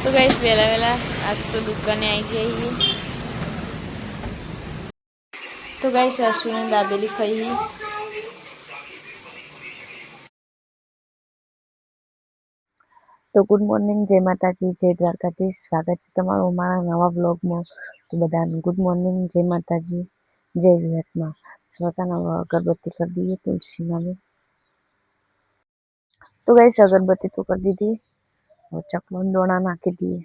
तो गाइस वेला वेला आज तो दुकाने आई जाइए। तो गाइस अश्विन ने दाबेली खाई। तो गुड मॉर्निंग, जय माताजी, जय द्वारकाधीश। स्वागत है तमाરું અમારા નવા વ્લોગમાં। તો બધાને ગુડ મોર્નિંગ, જય માતાજી, જય વિહતમાં। પોતાના અગરબત્તી કરી દઈએ તુલસીમાં। तो गाइस अगरबत्ती तो कर दी थी और चकमन दोना नाखी दिए।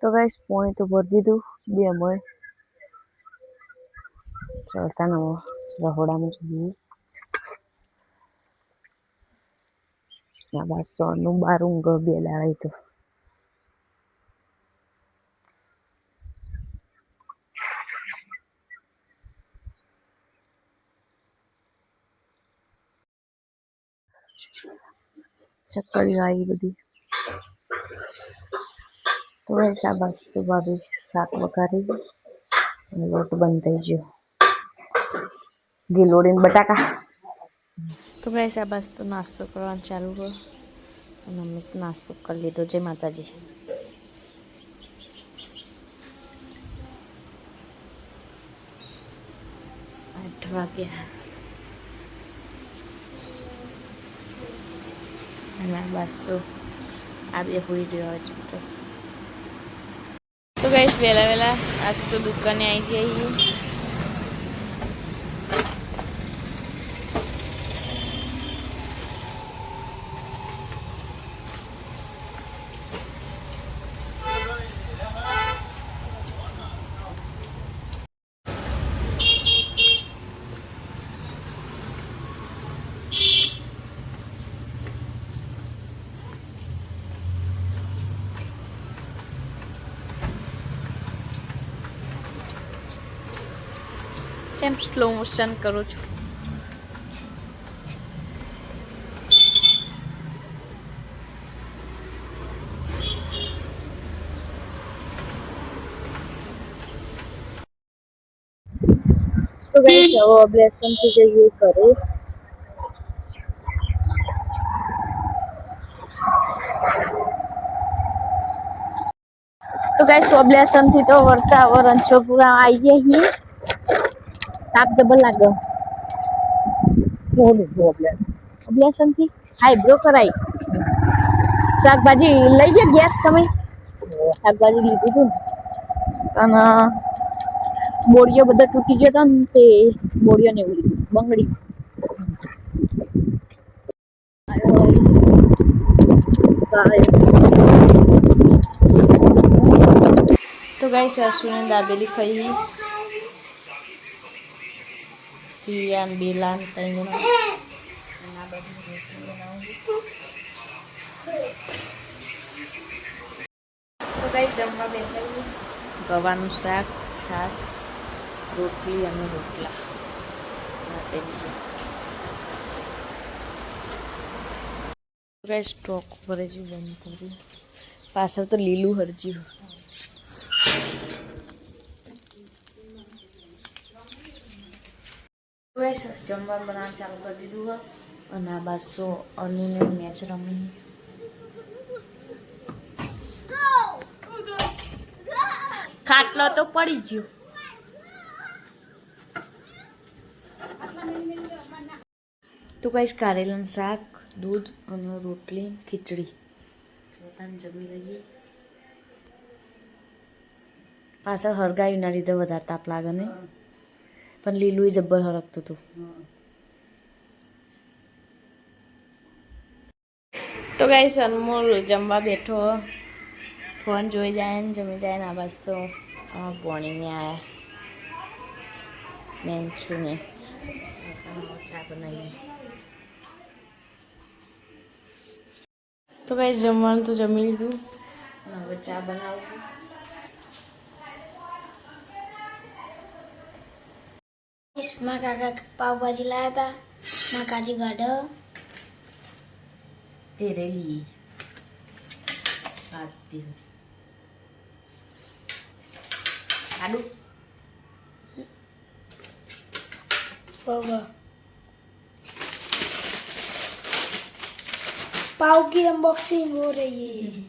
तो गाइस पोणी तो भर दीधु बे मय चलता न रहोड़ा में दिए। बस सोनू बारूंग बेला आई तो चक्करी आई बधी। तो वैसा बस सुबह भी शाक वघारी लोट बंद थी गयो गीलोड़ी बटाका। तो वैसा बस तो नास्तो करवा चालू हो। मम्मी नास्तो कर लीधो। जय माताजी। 8 वाग्या बस तो आ बे हुई रह्यो। तो गाइस वेला वेला आज तो दुकाने आई जाइए। કેમ સ્લો મોશન કરું છું। तो गाइस હવે અભ્યાસન થી જઈએ ઘરે। तो गाइस अभ्यासन थी तो वर्ता रणछोड़पुरा आई गई। ताप जबर लागे अभ्यासन थी हाईब्रो कराई। शाकभाजी लई गया तमे शाकभाजी लीधी थी अने बोरियो बधा तूटी गयो तो ते बोरियो ने बंगड़ी। तो गाइस अश्विन ने दाबेली खाई। टियान बेलान तई तो गाइस जमवा बैठा गवानु शाक, छास, रोटली और रोटला। गाइस स्टॉक भरे जी बंद करी पास तो लीलू हरजी। जमवा बना चालू कर दीधु है और आ बात तो अनु ने मैच रमी। खाटलो तो पड़ी गयो। तो गाइस कारेला शाक, दूध और रोटली, खीचड़ी जमी लगी। पास हरगाई ना लीधे वधारे ताप लागे नहीं पण लीलू जब्बर हरकतुं हतुं। तो गाइस अनमोल जमवा बैठो फोन जोई जाए जमी जाए ना बस तो भणी ने आया नेंचू ने चा बनाई। तो गाइस जमवानुं तो जमी लीधुं हवे चा बनावुं। माँ काका पाव भाजी लाया था। माँ काजी गाढ़ा तेरे लिए काटती हूँ। आलू बाबा पाव की अनबॉक्सिंग हो रही है।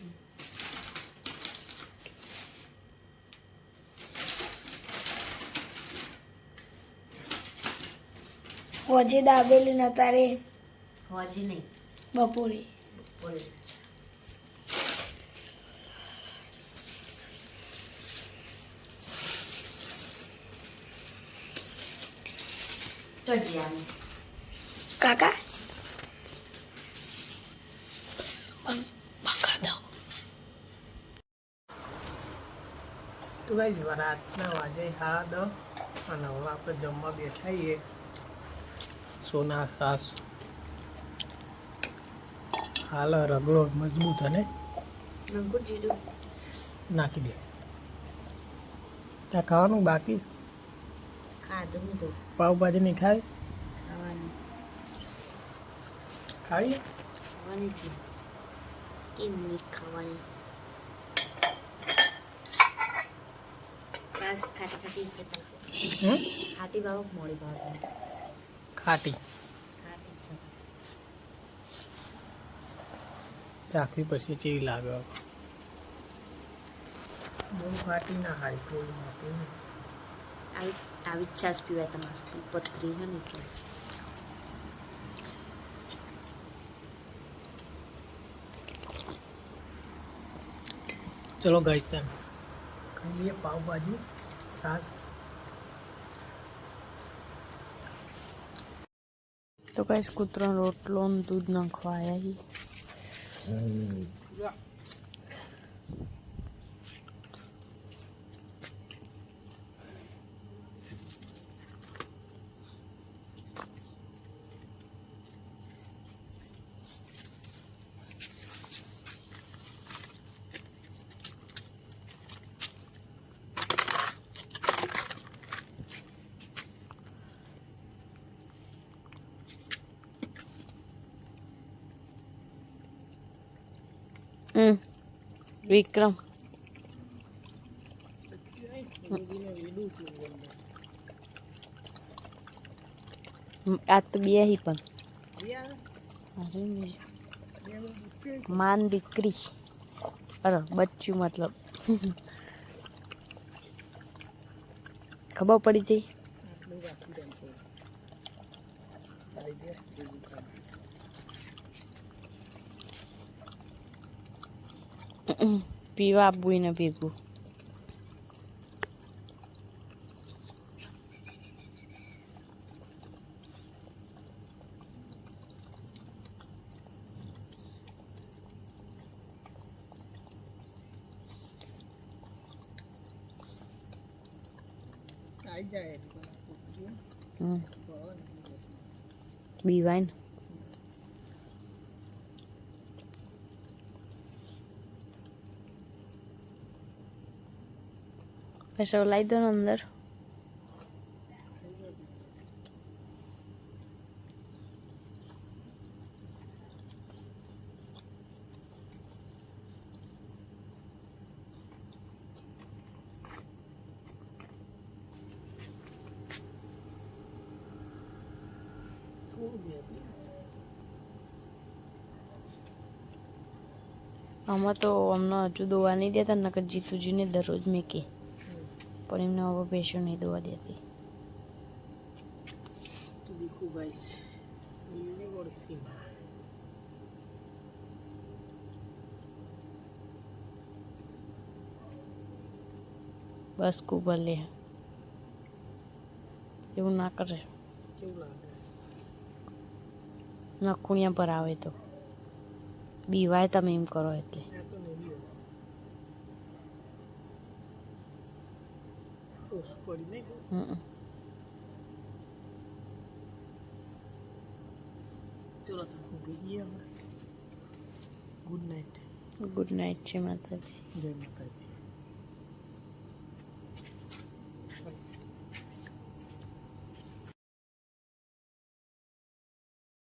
હોજે દાબેલી નતા રે હોજી નહીં બપોરે બોલ તો જ્યાં કાકા બકા દો તો ગાઈસ રાતના વાગે 10:30 અને હવે આપણે જમવા બેઠા છીએ સોના સાસ હાલ રગડો મજબૂત અને નંકુ જીરું નાખી દે ત્યાં ખાવાનું બાકી ખાધું તો પાવભાજી નહીં ખાય ખાવાનું ખાઈએ ખાવાની છે કેમ નહીં ખાવાની સાસ ખાટી ખાટી છે ચાલશે ખાટી ભાવ મોડી ભાવ ખાટી ખાટી છે ચાખવી પછી ચેવી લાગે બહુ ખાટી ના હારી થોડી મોટી આવી છાશ પીવાય તમારે પતરી હે ને એટલે ચલો ગાઈસ તેમ ખાઈ લઈએ પાવભાજી સાસ તો ગાઈસ કૂતરો રોટલો ને દૂધ નાખવા આવ્યા વિક્રમ આ તો બે હી પણ અરે માન દીકરી અરે બચ્ચું મતલબ ખબર પડી જઈ પીવા આપવું ને ભેગું આવી જાય બીવાય ને પૈસા લાવી દો ને અંદર આમાં તો અમને હજુ દોવા નહીં દેતા નકર જીતુજીને દરરોજ મેં કે પણ એમને હવે પૈસો નહીં દોવા દેતી તો દેખો ગાઈસ ये और सीन બસ કુબર લે એવું ના કરે કેવું લાગે નખુણિયા પર આવે તો બીવાય તમે એમ કરો એટલે આ તો નહીં ઓછું પડી નહીં તો ચલો તો ઊંઘી જઈએ હવે ગુડ નાઇટ ગુડ નાઇટ છે માતાજી જય માતાજી